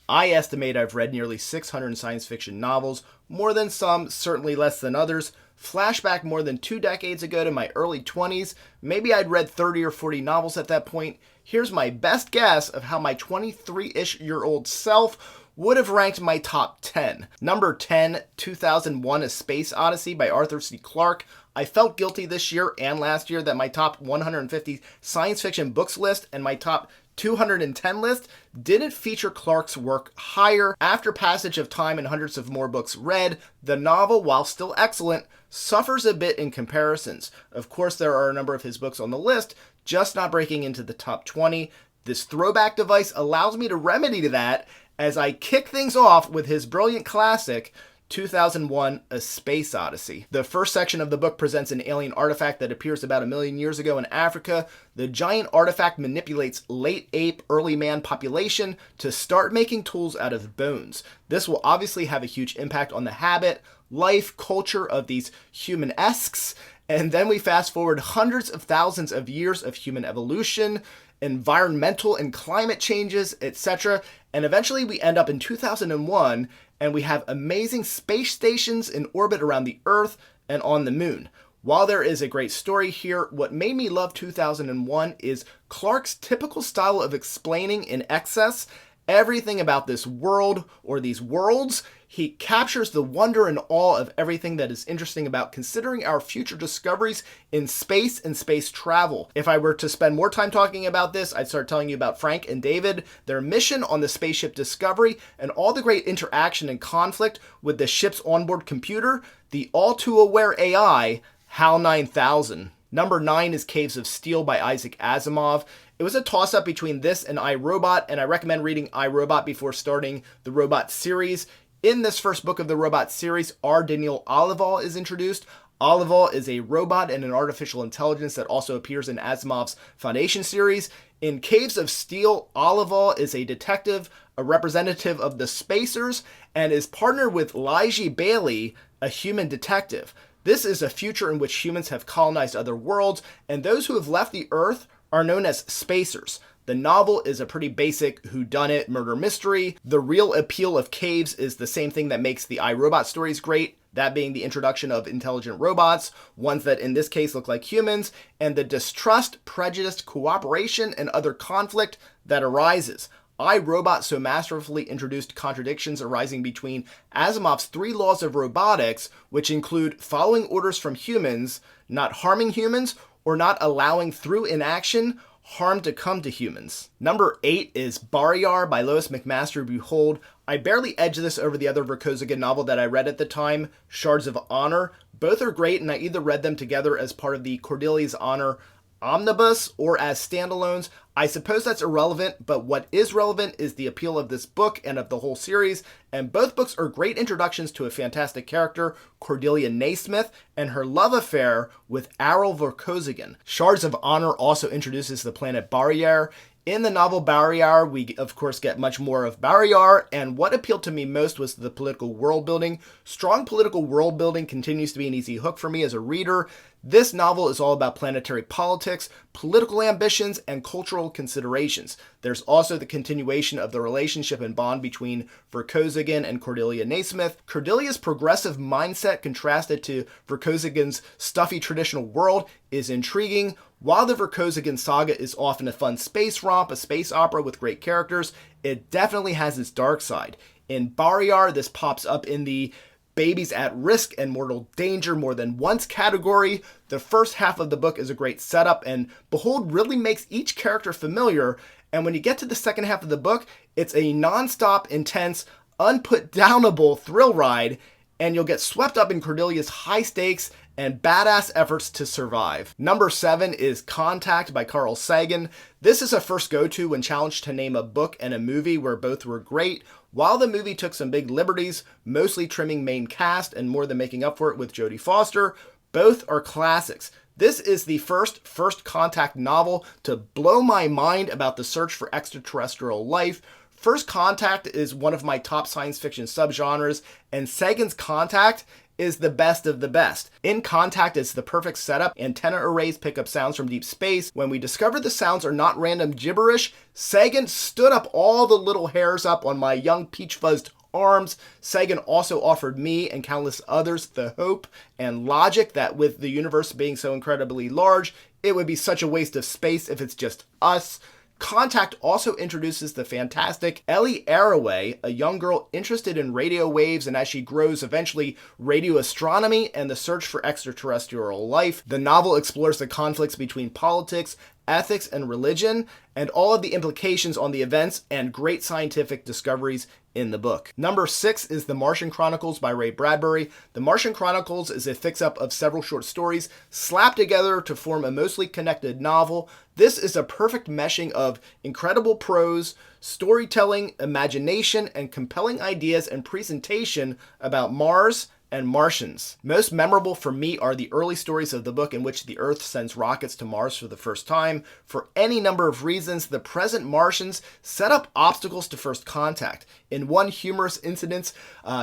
I estimate I've read nearly 600 science fiction novels, more than some, certainly less than others. Flashback more than 2 decades ago to my early 20s, maybe I'd read 30 or 40 novels at that point. Here's my best guess of how my 23-ish-year-old self would have ranked my top 10. Number 10, 2001 A Space Odyssey by Arthur C. Clarke. I felt guilty this year and last year that my top 150 science fiction books list and my top 210 list didn't feature Clarke's work higher. After passage of time and hundreds of more books read, the novel, while still excellent, suffers a bit in comparisons. Of course, there are a number of his books on the list, just not breaking into the top 20. This throwback device allows me to remedy that as I kick things off with his brilliant classic, 2001 A Space Odyssey. The first section of the book presents an alien artifact that appears about 1 million years ago in Africa. The giant artifact manipulates late ape, early man population to start making tools out of bones. This will obviously have a huge impact on the habit, life, culture of these human-esques. And then we fast forward hundreds of thousands of years of human evolution, environmental and climate changes, etc. And eventually we end up in 2001 and we have amazing space stations in orbit around the Earth and on the moon. While there is a great story here, what made me love 2001 is Clarke's typical style of explaining in excess everything about this world or these worlds. He captures the wonder and awe of everything that is interesting about considering our future discoveries in space and space travel. If I were to spend more time talking about this, I'd start telling you about Frank and David, their mission on the spaceship Discovery, and all the great interaction and conflict with the ship's onboard computer, the all-too-aware AI, HAL 9000. Number 9 is Caves of Steel by Isaac Asimov. It was a toss-up between this and I, Robot, and I recommend reading I, Robot before starting the Robot series. In this first book of the Robot series, R. Daniel Olival is introduced. Olival is a robot and an artificial intelligence that also appears in Asimov's Foundation series. In Caves of Steel, Olival is a detective, a representative of the Spacers, and is partnered with Lygie Bailey, a human detective. This is a future in which humans have colonized other worlds, and those who have left the Earth are known as Spacers. The novel is a pretty basic whodunit murder mystery. The real appeal of Caves is the same thing that makes the I, Robot stories great, that being the introduction of intelligent robots, ones that in this case look like humans, and the distrust, prejudice, cooperation, and other conflict that arises. I, Robot so masterfully introduced contradictions arising between Asimov's 3 laws of robotics, which include following orders from humans, not harming humans, or not allowing through inaction harm to come to humans. Number 8 is Barari by Lois McMaster Bujold. I barely edged this over the other Verkosigan novel that I read at the time, Shards of Honor. Both are great, and I either read them together as part of the Cordelia's Honor omnibus or as standalones. I suppose that's irrelevant, but what is relevant is the appeal of this book and of the whole series, and both books are great introductions to a fantastic character, Cordelia Naismith, and her love affair with Errol Verkosigan. Shards of Honor also introduces the planet Barari. In the novel Barari, we of course get much more of Barari, and what appealed to me most was the political world building. Strong political world building continues to be an easy hook for me as a reader. This novel is all about planetary politics, political ambitions, and cultural considerations. There's also the continuation of the relationship and bond between Verkosigan and Cordelia Naismith. Cordelia's progressive mindset contrasted to Verkosigan's stuffy traditional world is intriguing. While the Verkosigan saga is often a fun space romp, a space opera with great characters, it definitely has its dark side. In Barari, this pops up in the babies at risk and mortal danger more than once category. The first half of the book is a great setup, and Bujold really makes each character familiar, and when you get to the second half of the book, it's a non-stop, intense, unput-downable thrill ride, and you'll get swept up in Cordelia's high stakes and badass efforts to survive. Number 7 is Contact by Carl Sagan. This is a first go-to when challenged to name a book and a movie where both were great. While the movie took some big liberties, mostly trimming main cast and more than making up for it with Jodie Foster, both are classics. This is the first Contact novel to blow my mind about the search for extraterrestrial life. First Contact is one of my top science fiction subgenres, and Sagan's Contact is the best of the best. In Contact is the perfect setup. Antenna arrays pick up sounds from deep space. When we discover the sounds are not random gibberish, Sagan stood up all the little hairs up on my young peach-fuzzed arms. Sagan also offered me and countless others the hope and logic that with the universe being so incredibly large, it would be such a waste of space if it's just us. Contact also introduces the fantastic Ellie Arroway, a young girl interested in radio waves and as she grows eventually radio astronomy and the search for extraterrestrial life. The novel explores the conflicts between politics, ethics, and religion, and all of the implications on the events and great scientific discoveries in the book. Number 6 is The Martian Chronicles by Ray Bradbury. The Martian Chronicles is a fix-up of several short stories slapped together to form a mostly connected novel. This is a perfect meshing of incredible prose, storytelling, imagination, and compelling ideas and presentation about Mars and Martians. Most memorable for me are the early stories of the book in which the Earth sends rockets to Mars for the first time. For any number of reasons, the present Martians set up obstacles to first contact. In one humorous incident,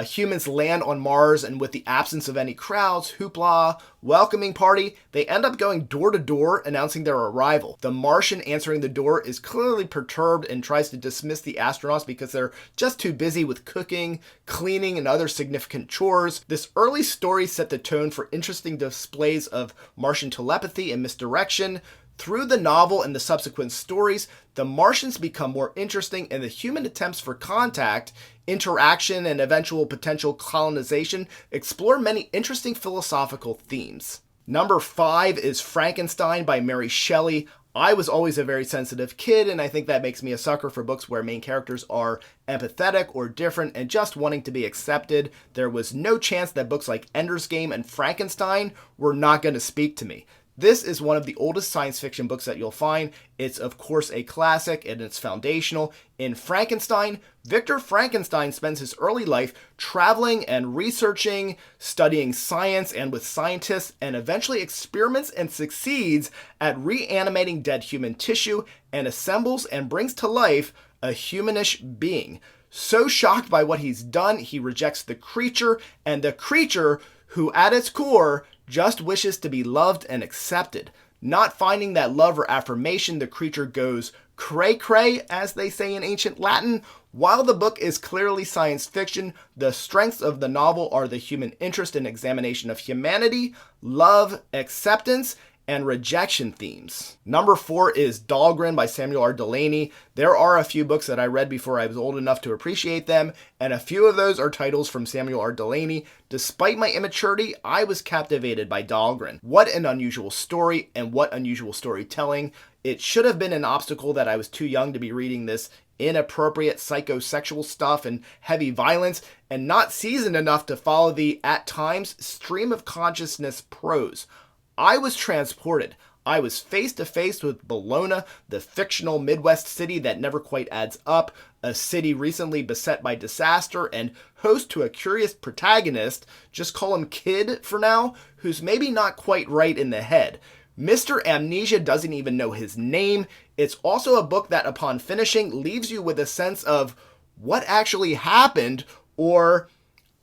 humans land on Mars and with the absence of any crowds, hoopla, welcoming party, they end up going door to door announcing their arrival. The Martian answering the door is clearly perturbed and tries to dismiss the astronauts because they're just too busy with cooking, cleaning, and other significant chores. This early story set the tone for interesting displays of Martian telepathy and misdirection. Through the novel and the subsequent stories, the Martians become more interesting and the human attempts for contact, interaction, and eventual potential colonization explore many interesting philosophical themes. Number 5 is Frankenstein by Mary Shelley. I was always a very sensitive kid, and I think that makes me a sucker for books where main characters are empathetic or different and just wanting to be accepted. There was no chance that books like Ender's Game and Frankenstein were not going to speak to me. This is one of the oldest science fiction books that you'll find. It's of course a classic and it's foundational. In Frankenstein, Victor Frankenstein spends his early life traveling and researching, studying science and with scientists, and eventually experiments and succeeds at reanimating dead human tissue and assembles and brings to life a humanish being. So shocked by what he's done, he rejects the creature, and the creature, who at its core just wishes to be loved and accepted. Not finding that love or affirmation, the creature goes cray-cray, as they say in ancient Latin. While the book is clearly science fiction, the strengths of the novel are the human interest and examination of humanity, love, acceptance, and rejection themes. Number 4 is Dahlgren by Samuel R. Delany. There are a few books that I read before I was old enough to appreciate them, and a few of those are titles from Samuel R. Delany. Despite my immaturity, I was captivated by Dahlgren. What an unusual story, and what unusual storytelling. It should have been an obstacle that I was too young to be reading this inappropriate psychosexual stuff and heavy violence, and not seasoned enough to follow the, at times, stream of consciousness prose. I was transported. I was face to face with Bologna, the fictional Midwest city that never quite adds up, a city recently beset by disaster and host to a curious protagonist, just call him Kid for now, who's maybe not quite right in the head. Mr. Amnesia doesn't even know his name. It's also a book that upon finishing leaves you with a sense of what actually happened, or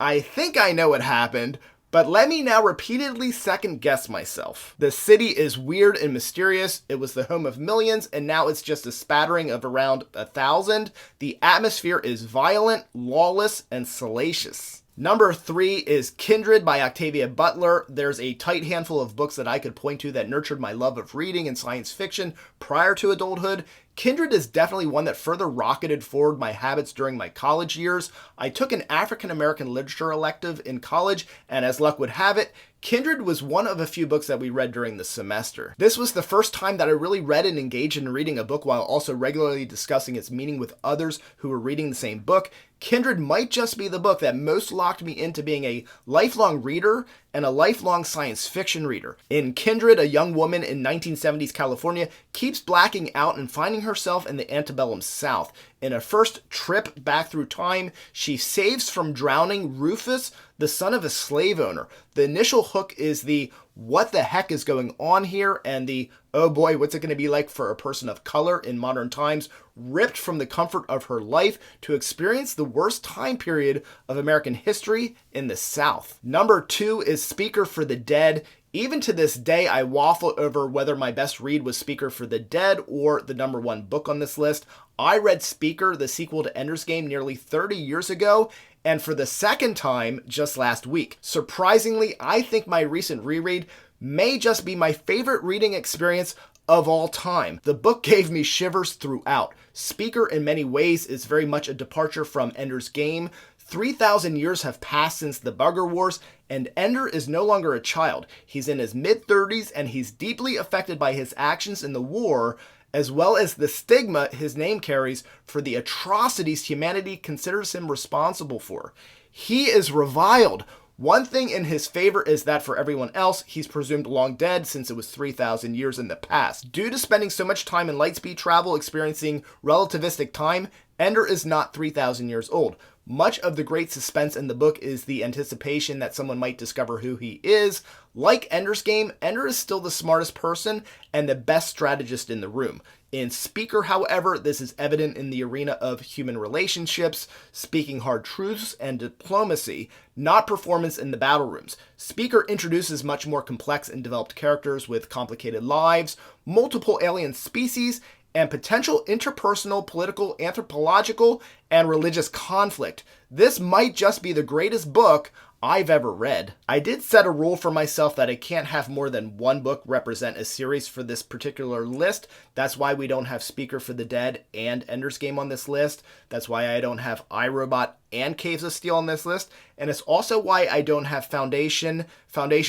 I think I know what happened, but let me now repeatedly second guess myself. The city is weird and mysterious. It was the home of millions, and now it's just a spattering of around 1,000. The atmosphere is violent, lawless, and salacious. Number 3 is Kindred by Octavia Butler. There's a tight handful of books that I could point to that nurtured my love of reading and science fiction prior to adulthood. Kindred is definitely one that further rocketed forward my habits during my college years. I took an African American literature elective in college, and as luck would have it, Kindred was one of a few books that we read during the semester. This was the first time that I really read and engaged in reading a book while also regularly discussing its meaning with others who were reading the same book. Kindred might just be the book that most locked me into being a lifelong reader and a lifelong science fiction reader. In Kindred, a young woman in 1970s California keeps blacking out and finding herself in the antebellum South. In a first trip back through time, she saves from drowning Rufus, the son of a slave owner. The initial hook is the what the heck is going on here, and the Oh boy, what's it going to be like for a person of color in modern times, ripped from the comfort of her life to experience the worst time period of American history in the South. Number 2 is Speaker for the Dead. Even to this day, I waffle over whether my best read was Speaker for the Dead or the number 1 book on this list. I read Speaker, the sequel to Ender's Game, nearly 30 years ago, and for the second time just last week. Surprisingly, I think my recent reread may just be my favorite reading experience of all time. The book gave me shivers throughout. Speaker, in many ways, is very much a departure from Ender's Game. 3,000 years have passed since the Bugger Wars, and Ender is no longer a child. He's in his mid-30s, and he's deeply affected by his actions in the war, as well as the stigma his name carries for the atrocities humanity considers him responsible for. He is reviled. One thing in his favor is that for everyone else, he's presumed long dead since it was 3,000 years in the past. Due to spending so much time in lightspeed travel experiencing relativistic time, Ender is not 3,000 years old. Much of the great suspense in the book is the anticipation that someone might discover who he is. Like Ender's Game, Ender is still the smartest person and the best strategist in the room. In Speaker, however, this is evident in the arena of human relationships, speaking hard truths, and diplomacy, not performance in the battle rooms. Speaker introduces much more complex and developed characters with complicated lives, multiple alien species, and potential interpersonal, political, anthropological, and religious conflict. This might just be the greatest book I've ever read. I did set a rule for myself that I can't have more than one book represent a series for this particular list. That's why we don't have Speaker for the Dead and Ender's Game on this list. That's why I don't have iRobot and Caves of Steel on this list. And it's also why I don't have Foundation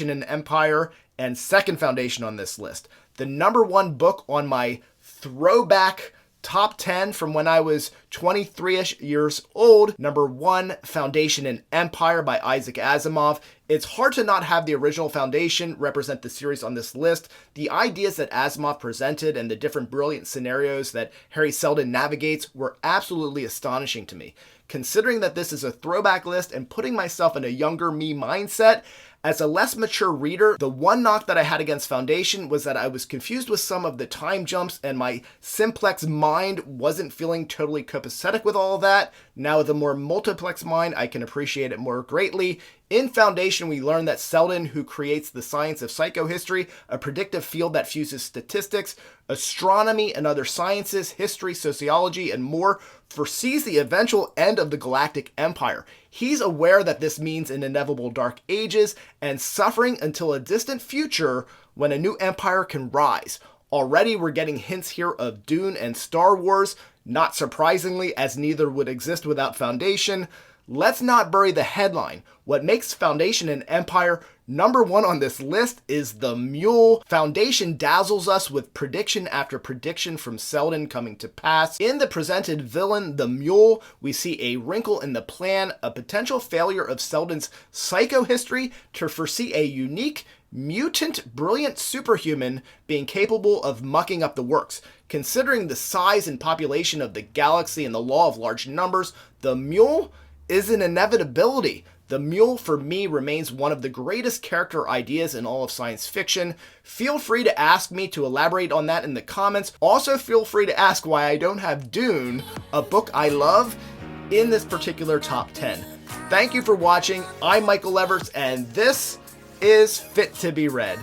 and Empire, and Second Foundation on this list. The number 1 book on my throwback top 10 from when I was 23-ish years old. Number 1, Foundation and Empire by Isaac Asimov. It's hard to not have the original Foundation represent the series on this list. The ideas that Asimov presented and the different brilliant scenarios that Harry Seldon navigates were absolutely astonishing to me. Considering that this is a throwback list and putting myself in a younger me mindset, as a less mature reader, the one knock that I had against Foundation was that I was confused with some of the time jumps and my simplex mind wasn't feeling totally copacetic with all of that. Now with a more multiplex mind, I can appreciate it more greatly. In Foundation, we learn that Seldon, who creates the science of psychohistory, a predictive field that fuses statistics, astronomy, and other sciences, history, sociology, and more, foresees the eventual end of the Galactic Empire. He's aware that this means an inevitable dark ages and suffering until a distant future when a new empire can rise. Already we're getting hints here of Dune and Star Wars, not surprisingly, as neither would exist without Foundation. Let's not bury the headline. What makes Foundation and Empire number 1 on this list is the Mule. Foundation dazzles us with prediction after prediction from Seldon coming to pass. In the presented villain, the Mule, we see a wrinkle in the plan, a potential failure of Seldon's psychohistory to foresee a unique, mutant, brilliant superhuman being capable of mucking up the works. Considering the size and population of the galaxy and the law of large numbers, the Mule is an inevitability. The Mule, for me, remains one of the greatest character ideas in all of science fiction. Feel free to ask me to elaborate on that in the comments. Also, feel free to ask why I don't have Dune, a book I love, in this particular top 10. Thank you for watching. I'm Michael Everts, and this is Fit to be Read.